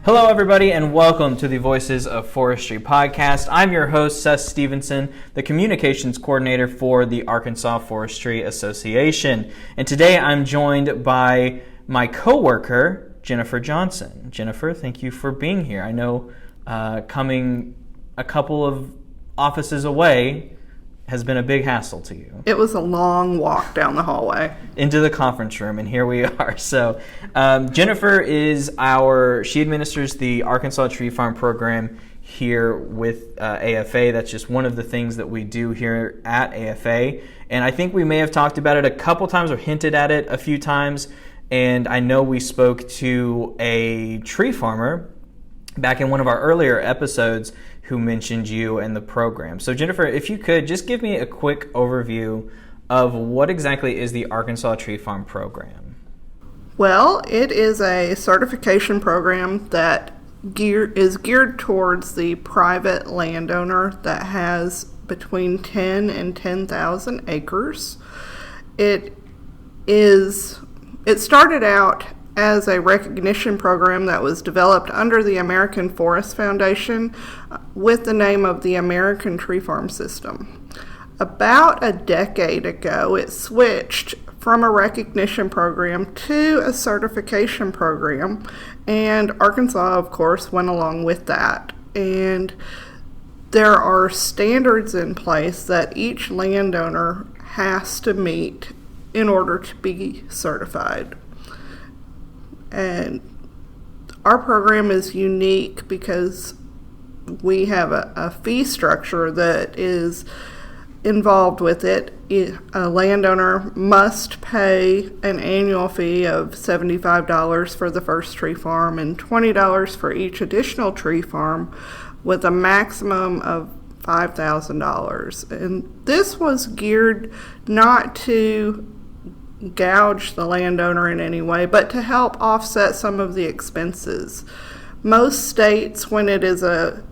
Hello, everybody, and welcome to the Voices of Forestry podcast. I'm your host, Seth Stevenson, the communications coordinator for the Arkansas Forestry Association. And today I'm joined by my coworker, Jennifer Johnson. Jennifer, thank you for being here. I know coming a couple of offices away has been a big hassle to you. It was a long walk down the hallway. Into the conference room, and here we are. So Jennifer she administers the Arkansas Tree Farm program here with AFA. That's just one of the things that we do here at AFA. And I think we may have talked about it a couple times or hinted at it a few times. And I know we spoke to a tree farmer back in one of our earlier episodes who mentioned you and the program. So Jennifer, if you could just give me a quick overview of what exactly is the Arkansas Tree Farm program. Well, it is a certification program that is geared towards the private landowner that has between 10 and 10,000 acres. It started out as a recognition program that was developed under the American Forest Foundation with the name of the American Tree Farm System. About a decade ago, it switched from a recognition program to a certification program, and Arkansas, of course, went along with that. And there are standards in place that each landowner has to meet in order to be certified. And our program is unique because we have a fee structure that is involved with it. A landowner must pay an annual fee of $75 for the first tree farm and $20 for each additional tree farm, with a maximum of $5,000. And this was geared not to gouge the landowner in any way, but to help offset some of the expenses. Most states, when it is a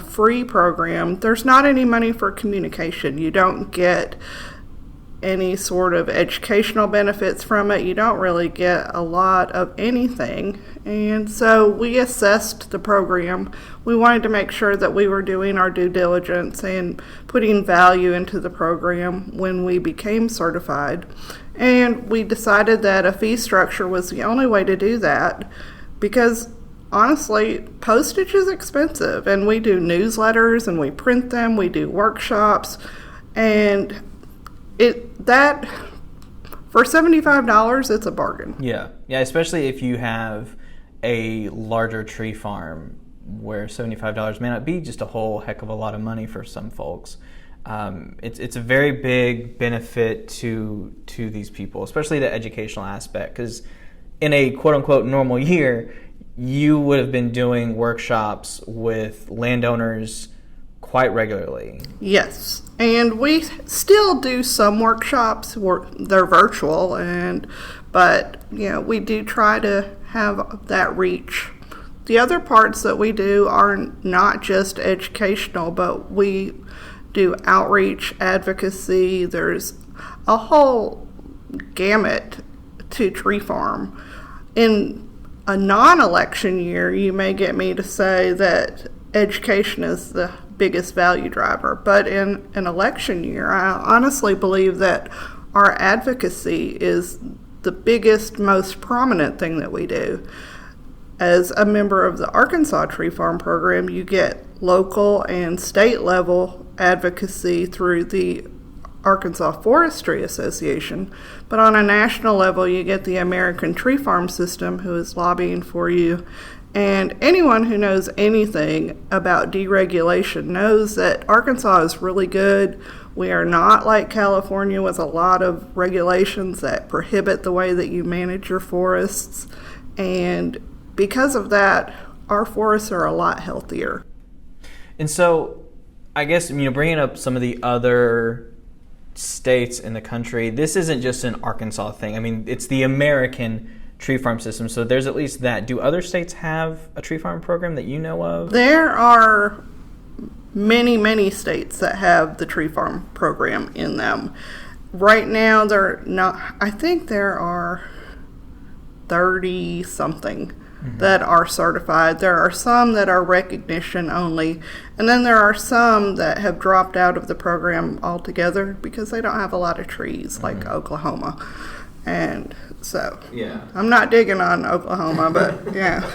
free program, there's not any money for communication. You don't get any sort of educational benefits from it. You don't really get a lot of anything. And so we assessed the program. We wanted to make sure that we were doing our due diligence and putting value into the program when we became certified. And we decided that a fee structure was the only way to do that because honestly, postage is expensive, and we do newsletters and we print them, we do workshops, and for $75, it's a bargain. Yeah, especially if you have a larger tree farm where $75 may not be just a whole heck of a lot of money for some folks. It's a very big benefit to these people, especially the educational aspect, because in a quote-unquote normal year, you would have been doing workshops with landowners quite regularly. Yes, and we still do some workshops. They're virtual, but we do try to have that reach. The other parts that we do are not just educational, but we do outreach, advocacy. There's a whole gamut to tree farm. In a non-election year, you may get me to say that education is the biggest value driver, but in an election year, I honestly believe that our advocacy is the biggest, most prominent thing that we do. As a member of the Arkansas Tree Farm program, you get local and state level advocacy through the Arkansas Forestry Association, but on a national level, you get the American Tree Farm System, who is lobbying for you. And anyone who knows anything about deregulation knows that Arkansas is really good. We are not like California with a lot of regulations that prohibit the way that you manage your forests. And because of that, our forests are a lot healthier. And so, I guess, bringing up some of the other states in the country, this isn't just an Arkansas thing. It's the American tree farm system, so there's at least that. Do other states have a tree farm program that you know of? There are many, many states that have the tree farm program in them. Right now, I think there are 30-something that are certified. There are some that are recognition only, and then there are some that have dropped out of the program altogether because they don't have a lot of trees, like Oklahoma. And so, I'm not digging on Oklahoma, but yeah.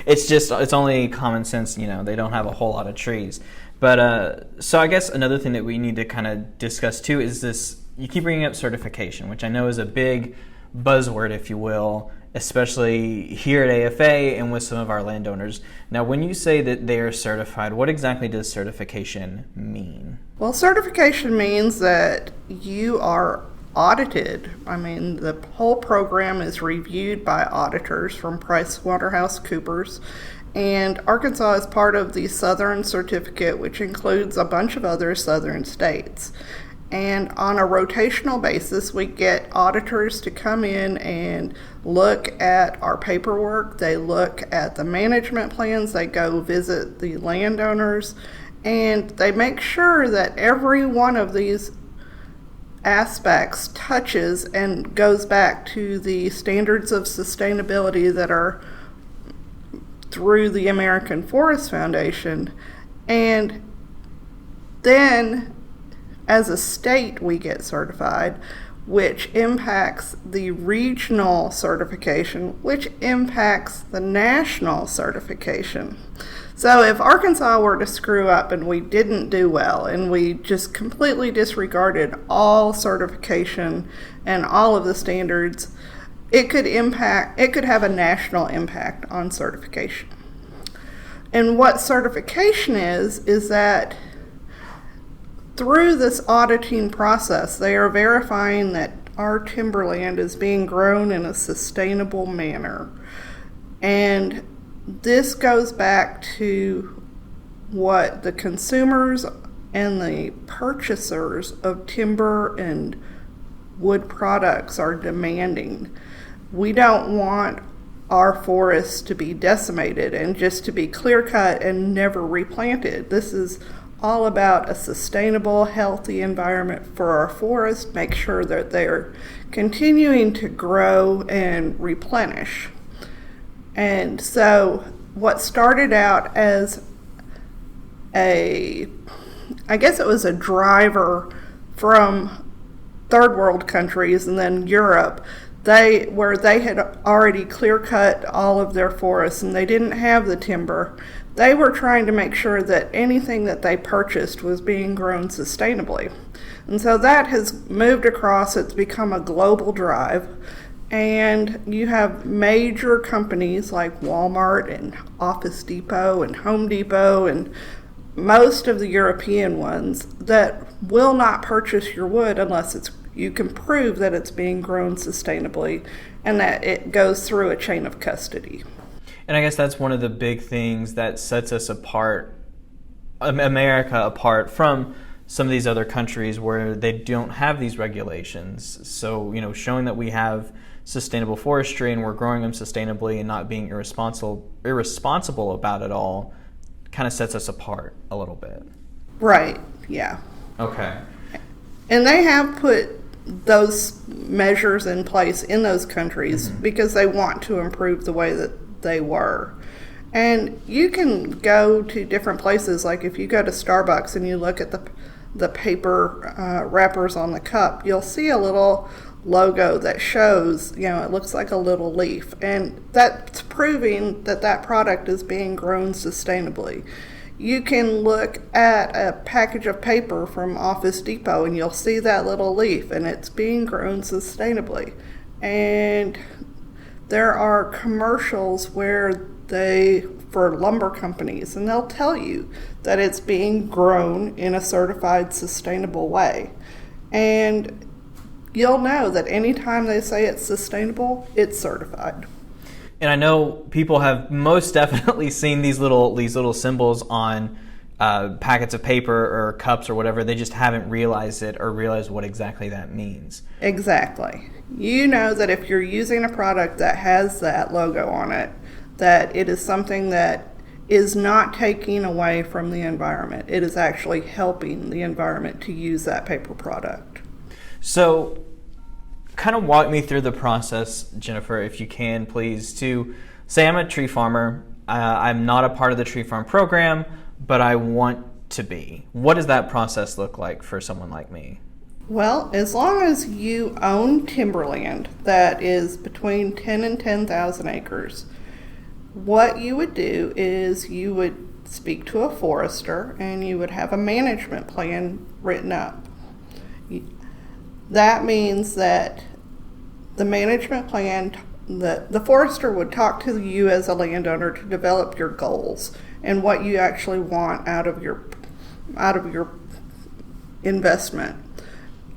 It's only common sense, they don't have a whole lot of trees. But so I guess another thing that we need to kind of discuss too is this, you keep bringing up certification, which I know is a big buzzword, if you will, especially here at AFA and with some of our landowners. Now, when you say that they are certified, what exactly does certification mean? Well, certification means that you are audited. I mean, the whole program is reviewed by auditors from PricewaterhouseCoopers, and Arkansas is part of the Southern Certificate, which includes a bunch of other southern states. And on a rotational basis, we get auditors to come in and look at our paperwork. They look at the management plans. They go visit the landowners, and they make sure that every one of these aspects touches and goes back to the standards of sustainability that are through the American Forest Foundation. And then as a state we get certified, which impacts the regional certification, which impacts the national certification. So if Arkansas were to screw up and we didn't do well and we just completely disregarded all certification and all of the standards, it could have a national impact on certification. And what certification is that through this auditing process, they are verifying that our timberland is being grown in a sustainable manner. And this goes back to what the consumers and the purchasers of timber and wood products are demanding. We don't want our forests to be decimated and just to be clear-cut and never replanted. This is all about a sustainable, healthy environment for our forests, make sure that they're continuing to grow and replenish. And so what started out as I guess it was a driver from third world countries and then Europe, where they had already clear cut all of their forests and they didn't have the timber. They were trying to make sure that anything that they purchased was being grown sustainably. And so that has moved across. It's become a global drive. And you have major companies like Walmart and Office Depot and Home Depot and most of the European ones that will not purchase your wood unless you can prove that it's being grown sustainably and that it goes through a chain of custody. And I guess that's one of the big things that sets us apart, America apart from some of these other countries where they don't have these regulations. So, showing that we have sustainable forestry and we're growing them sustainably and not being irresponsible about it all kind of sets us apart a little bit. Right, yeah. Okay. And they have put those measures in place in those countries because they want to improve the way that they were. And you can go to different places, like if you go to Starbucks and you look at the paper wrappers on the cup, you'll see a little logo that shows, it looks like a little leaf. And that's proving that that product is being grown sustainably. You can look at a package of paper from Office Depot and you'll see that little leaf and it's being grown sustainably. And there are commercials where for lumber companies, and they'll tell you that it's being grown in a certified sustainable way. And you'll know that anytime they say it's sustainable, it's certified. And I know people have most definitely seen these little symbols on packets of paper or cups or whatever. They just haven't realized it or realized what exactly that means. Exactly. You know that if you're using a product that has that logo on it, that it is something that is not taking away from the environment. It is actually helping the environment to use that paper product. So kind of walk me through the process, Jennifer, if you can, please, to say I'm a tree farmer. I'm not a part of the tree farm program, but I want to be. What does that process look like for someone like me? Well, as long as you own timberland that is between 10 and 10,000 acres, what you would do is you would speak to a forester and you would have a management plan written up. That means that the management plan, the forester would talk to you as a landowner to develop your goals and what you actually want out of your investment.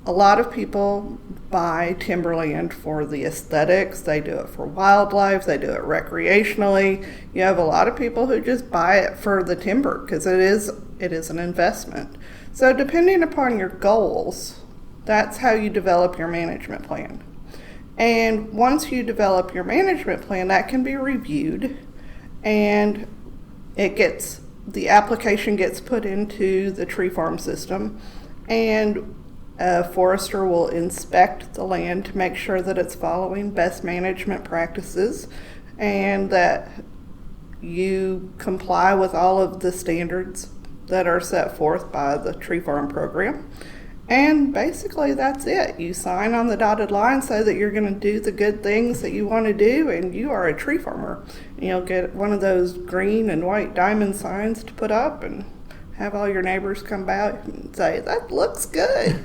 A lot of people buy timberland for the aesthetics. They do it for wildlife. They do it recreationally. You have a lot of people who just buy it for the timber because it is an investment. So depending upon your goals, that's how you develop your management plan. And once you develop your management plan, that can be reviewed, and the application gets put into the tree farm system, and a forester will inspect the land to make sure that it's following best management practices and that you comply with all of the standards that are set forth by the tree farm program. And basically that's it. You sign on the dotted line, say that you're going to do the good things that you want to do, and you are a tree farmer. And you'll get one of those green and white diamond signs to put up and have all your neighbors come by and say, that looks good.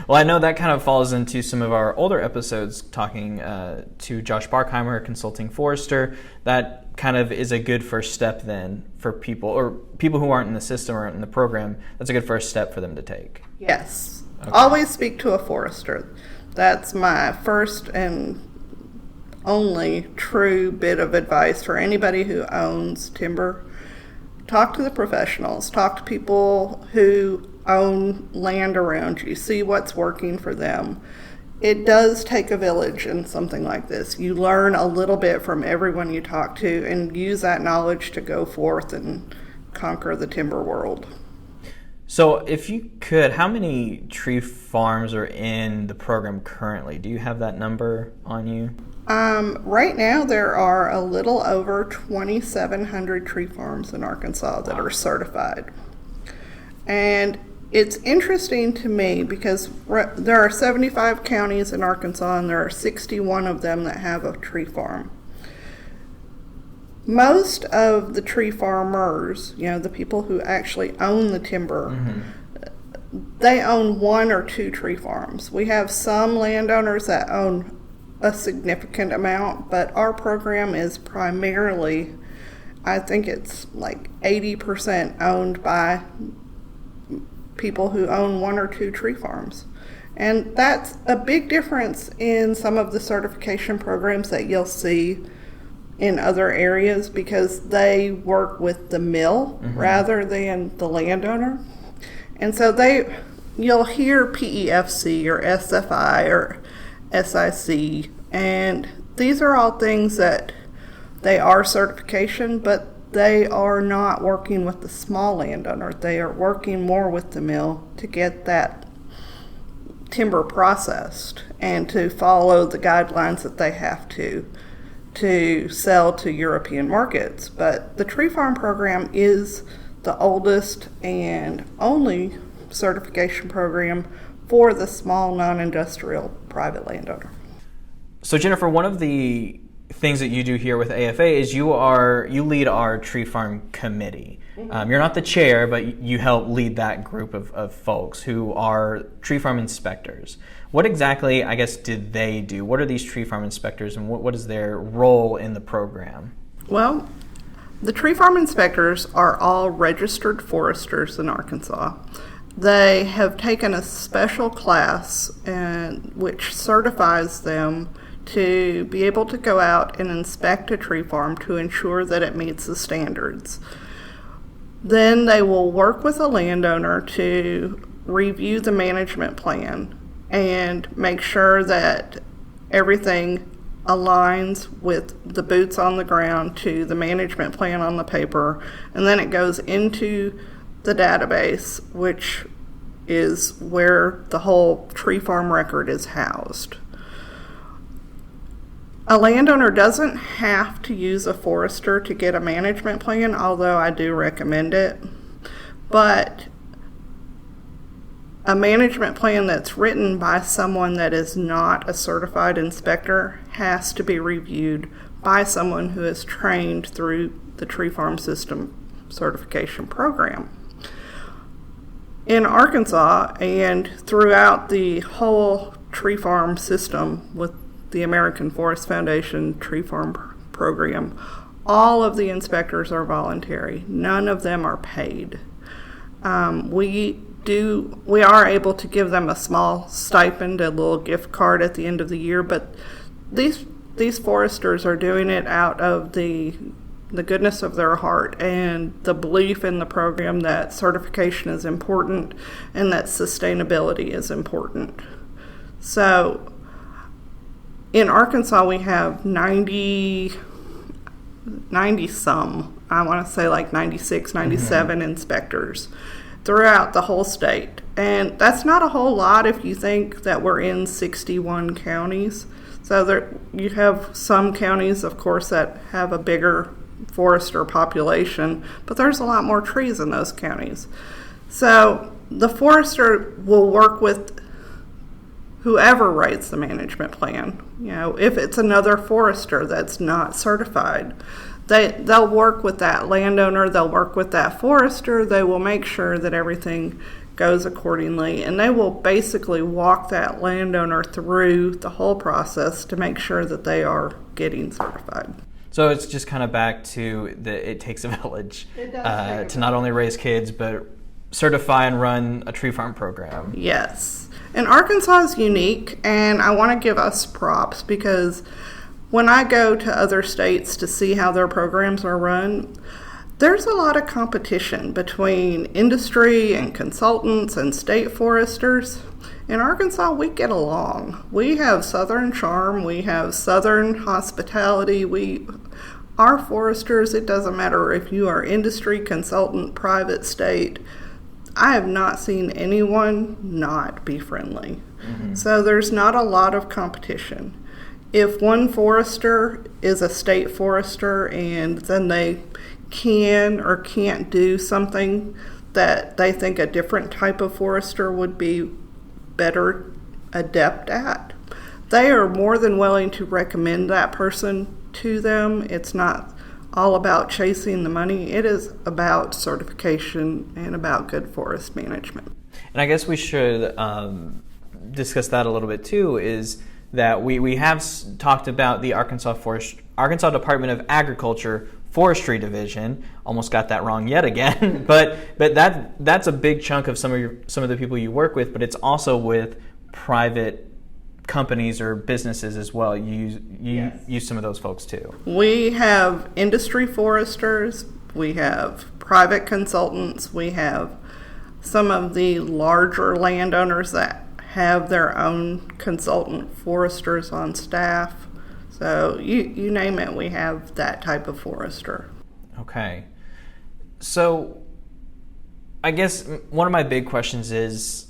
Well, I know that kind of falls into some of our older episodes talking to Josh Barkheimer, a consulting forester. That kind of is a good first step then for people who aren't in the system or aren't in the program. That's a good first step for them to take. Yes. Okay. Always speak to a forester. That's my first and only true bit of advice for anybody who owns timber. Talk to the professionals. Talk to people who own land around you. See what's working for them. It does take a village in something like this. You learn a little bit from everyone you talk to and use that knowledge to go forth and conquer the timber world. So if you could, how many tree farms are in the program currently? Do you have that number on you? Right now there are a little over 2,700 tree farms in Arkansas that are certified. And it's interesting to me because there are 75 counties in Arkansas and there are 61 of them that have a tree farm. Most of the tree farmers, the people who actually own the timber, they own one or two tree farms. We have some landowners that own a significant amount, but our program is primarily, I think it's like 80% owned by people who own one or two tree farms. And that's a big difference in some of the certification programs that you'll see in other areas because they work with the mill rather than the landowner. And so you'll hear PEFC or SFI or SIC, and these are all things that they are certification, but they are not working with the small landowner. They are working more with the mill to get that timber processed and to follow the guidelines that they have to sell to European markets. But the tree farm program is the oldest and only certification program for the small non-industrial private landowner. So Jennifer, one of the things that you do here with AFA is you lead our tree farm committee. You're not the chair, but you help lead that group of folks who are tree farm inspectors. What exactly, I guess, did they do? What are these tree farm inspectors, and what is their role in the program? Well, the tree farm inspectors are all registered foresters in Arkansas. They have taken a special class which certifies them to be able to go out and inspect a tree farm to ensure that it meets the standards. Then they will work with a landowner to review the management plan and make sure that everything aligns with the boots on the ground to the management plan on the paper, and then it goes into the database, which is where the whole tree farm record is housed. A landowner doesn't have to use a forester to get a management plan, although I do recommend it. But a management plan that's written by someone that is not a certified inspector has to be reviewed by someone who is trained through the Tree Farm System certification program. In Arkansas and throughout the whole tree farm system with the American Forest Foundation Tree Farm Program, all of the inspectors are voluntary. None of them are paid. We are able to give them a small stipend, a little gift card at the end of the year, but these foresters are doing it out of the goodness of their heart and the belief in the program that certification is important and that sustainability is important. So in Arkansas, we have 90 some, I want to say like 96, 97 inspectors throughout the whole state. And that's not a whole lot if you think that we're in 61 counties. So you have some counties, of course, that have a bigger forester population, but there's a lot more trees in those counties. So the forester will work with whoever writes the management plan. If it's another forester that's not certified, they'll work with that landowner, they'll work with that forester, they will make sure that everything goes accordingly, and they will basically walk that landowner through the whole process to make sure that they are getting certified. So it's just kind of back to it takes a village to not only raise kids, but certify and run a tree farm program. Yes. And Arkansas is unique, and I want to give us props because when I go to other states to see how their programs are run, there's a lot of competition between industry and consultants and state foresters. In Arkansas, we get along. We have Southern charm. We have Southern hospitality. Our foresters, it doesn't matter if you are industry, consultant, private, state, I have not seen anyone not be friendly. Mm-hmm. So there's not a lot of competition. If one forester is a state forester and then they can or can't do something that they think a different type of forester would be better adept at, they are more than willing to recommend that person to them. It's not all about chasing the money. It is about certification and about good forest management. And I guess we should discuss that a little bit too, is that we have talked about the Arkansas Department of Agriculture Forestry Division. Almost got that wrong yet again. but that's a big chunk of some of the people you work with, but it's also with private companies or businesses as well. You use some of those folks too. We have industry foresters, we have private consultants, we have some of the larger landowners that have their own consultant foresters on staff. So you name it, we have that type of forester. Okay. So I guess one of my big questions is,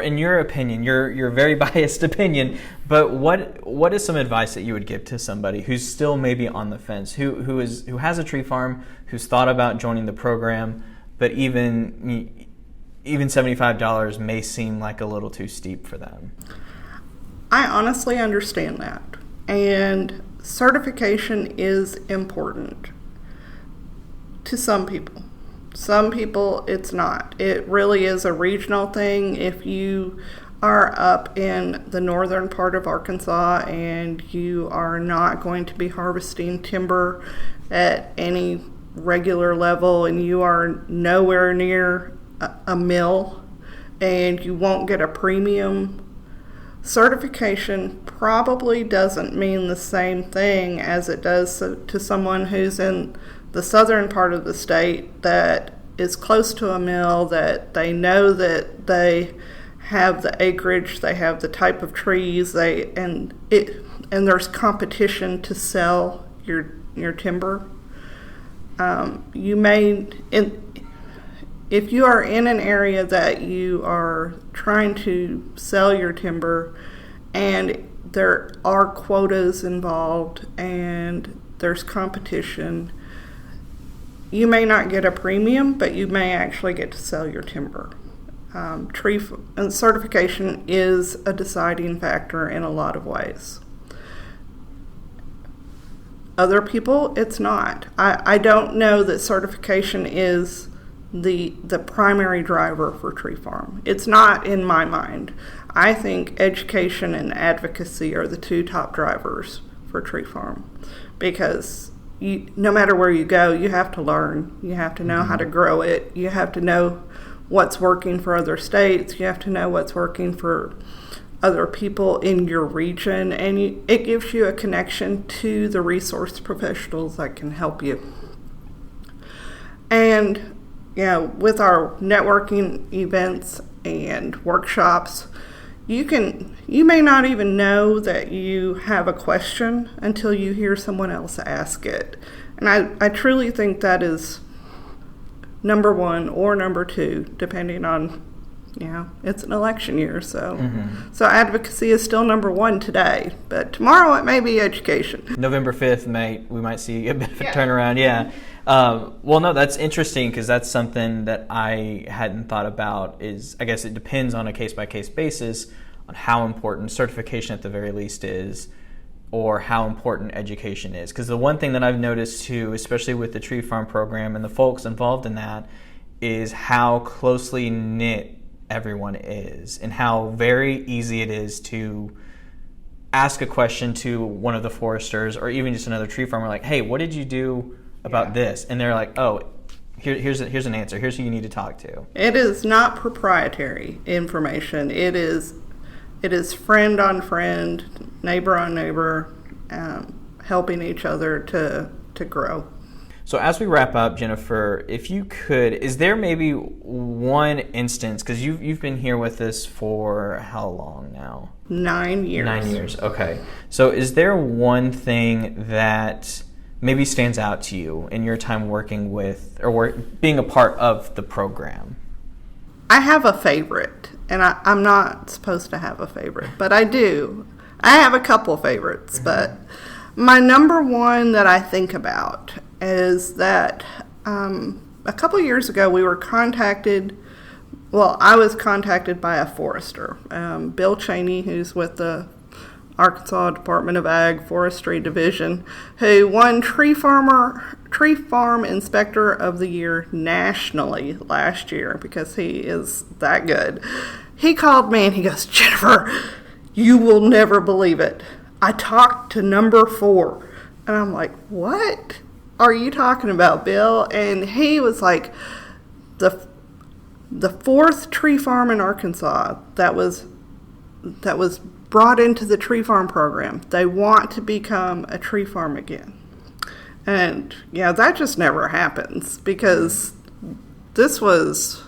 in your opinion, your very biased opinion, but what is some advice that you would give to somebody who's still maybe on the fence, who has a tree farm, who's thought about joining the program, but even $75 may seem like a little too steep for them? I honestly understand that, and certification is important to some people. Some people, it's not. It really is a regional thing. If you are up in the northern part of Arkansas and you are not going to be harvesting timber at any regular level and you are nowhere near a mill and you won't get a premium, certification probably doesn't mean the same thing as it does to someone who's in the southern part of the state that is close to a mill, that they know that they have the acreage, they have the type of trees, and there's competition to sell your timber. If you are in an area that you are trying to sell your timber and there are quotas involved and there's competition. You may not get a premium, but you may actually get to sell your timber. And certification is a deciding factor in a lot of ways. Other people, it's not. I don't know that certification is the primary driver for tree farm. It's not in my mind. I think education and advocacy are the two top drivers for tree farm, because no matter where you go, you have to learn. You have to know how to grow it. You have to know what's working for other states. You have to know what's working for other people in your region, and it gives you a connection to the resource professionals that can help you. And with our networking events and workshops, you may not even know that you have a question until you hear someone else ask it. And I truly think that is number one or number two, depending on, it's an election year. So so advocacy is still number one today, but tomorrow it may be education. November 5th, we might see a bit of a turnaround. Yeah. Well, no, that's interesting, because that's something that I hadn't thought about. I guess it depends on a case-by-case basis on how important certification at the very least is, or how important education is. Because the one thing that I've noticed too, especially with the tree farm program and the folks involved in that, is how closely knit everyone is, and how very easy it is to ask a question to one of the foresters or even just another tree farmer, like, hey, what did you do about this? And they're like, oh, here's an answer. Here's who you need to talk to. It is not proprietary information. It is friend on friend, neighbor on neighbor, helping each other to grow. So as we wrap up, Jennifer, if you could, is there maybe one instance, because you've been here with us for how long now? 9 years. 9 years, okay. So is there one thing that maybe stands out to you in your time working with, or being a part of the program? I have a favorite, and I'm not supposed to have a favorite, but I do. I have a couple favorites, but my number one that I think about is that a couple years ago I was contacted by a forester, Bill Cheney, who's with the Arkansas Department of Ag Forestry Division, who won Tree Farm Inspector of the Year nationally last year, because he is that good. He called me and he goes, Jennifer, you will never believe it. I talked to number 4. And I'm like, what are you talking about, Bill? And he was like, the 4th tree farm in Arkansas that was brought into the tree farm program. They want to become a tree farm again. And that just never happens, because this was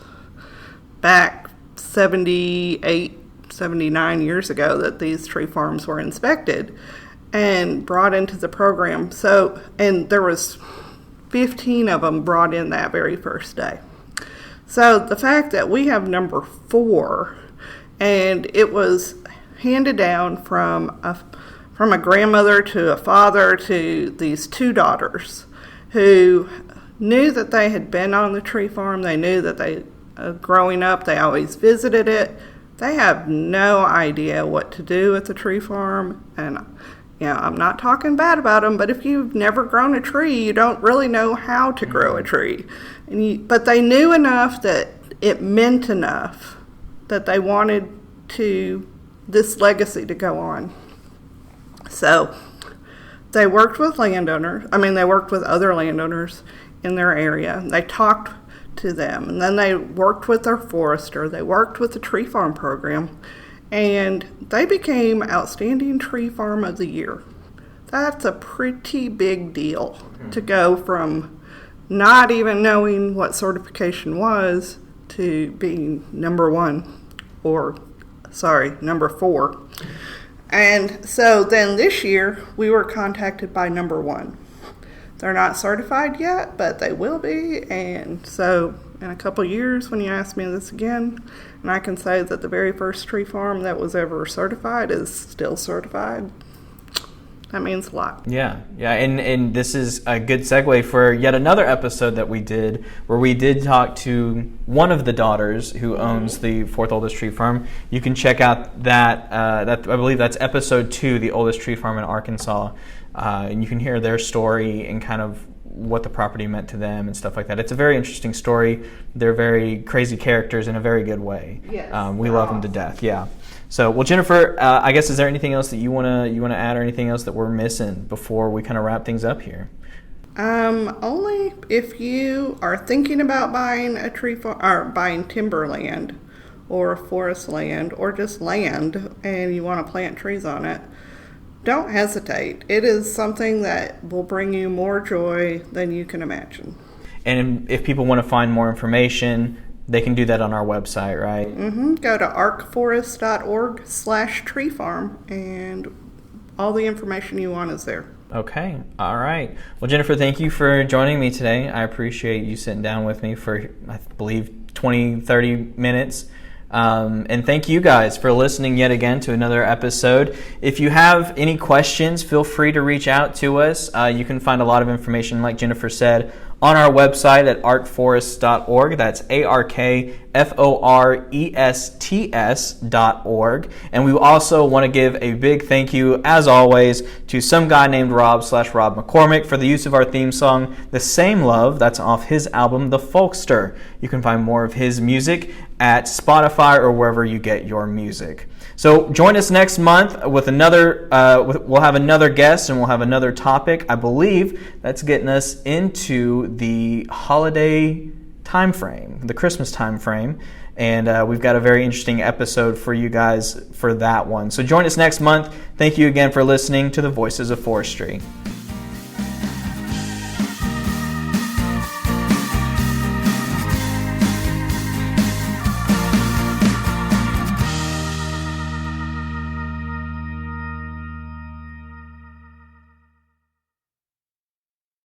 back 78, 79 years ago that these tree farms were inspected and brought into the program. So, and there was 15 of them brought in that very first day. So the fact that we have number 4, and it was handed down from a grandmother to a father to these 2 daughters who knew that they had been on the tree farm. They knew that they, growing up, they always visited it. They have no idea what to do at the tree farm. And I'm not talking bad about them, but if you've never grown a tree, you don't really know how to grow a tree. But they knew enough that it meant enough that they wanted this legacy to go on. So they worked with they worked with other landowners in their area. They talked to them, and then they worked with their forester. They worked with the tree farm program, and they became Outstanding Tree Farm of the Year. That's a pretty big deal to go from not even knowing what certification was to being number 4. And so then this year we were contacted by number 1. They're not certified yet, but they will be. And so in a couple years when you ask me this again, and I can say that the very first tree farm that was ever certified is still certified. That means a lot. Yeah, and this is a good segue for yet another episode that we did, where we did talk to one of the daughters who owns the fourth oldest tree farm. You can check out that I believe that's episode 2, the oldest tree farm in Arkansas, and you can hear their story and kind of what the property meant to them and stuff like that. It's a very interesting story. They're very crazy characters in a very good way. Yes, we love them to death. Yeah. So, well, Jennifer, I guess, is there anything else that you wanna add, or anything else that we're missing before we kind of wrap things up here? Only if you are thinking about buying a tree farm, or buying timberland, or forest land, or just land, and you want to plant trees on it, don't hesitate. It is something that will bring you more joy than you can imagine. And if people want to find more information, they can do that on our website, right? Mm-hmm. Go to arcforest.org/tree farm, and all the information you want is there. Okay. All right. Well, Jennifer, thank you for joining me today. I appreciate you sitting down with me for, I believe, 20, 30 minutes. And thank you guys for listening yet again to another episode. If you have any questions, feel free to reach out to us. You can find a lot of information, like Jennifer said, on our website at arcforest.org. That's ARKFORESTS.org. And we also want to give a big thank you, as always, to some guy named Rob McCormick for the use of our theme song, The Same Love. That's off his album, The Folkster. You can find more of his music at Spotify or wherever you get your music. So join us next month with another, we'll have another guest and we'll have another topic. I believe that's getting us into the holiday time frame, the Christmas time frame. And we've got a very interesting episode for you guys for that one. So join us next month. Thank you again for listening to the Voices of Forestry.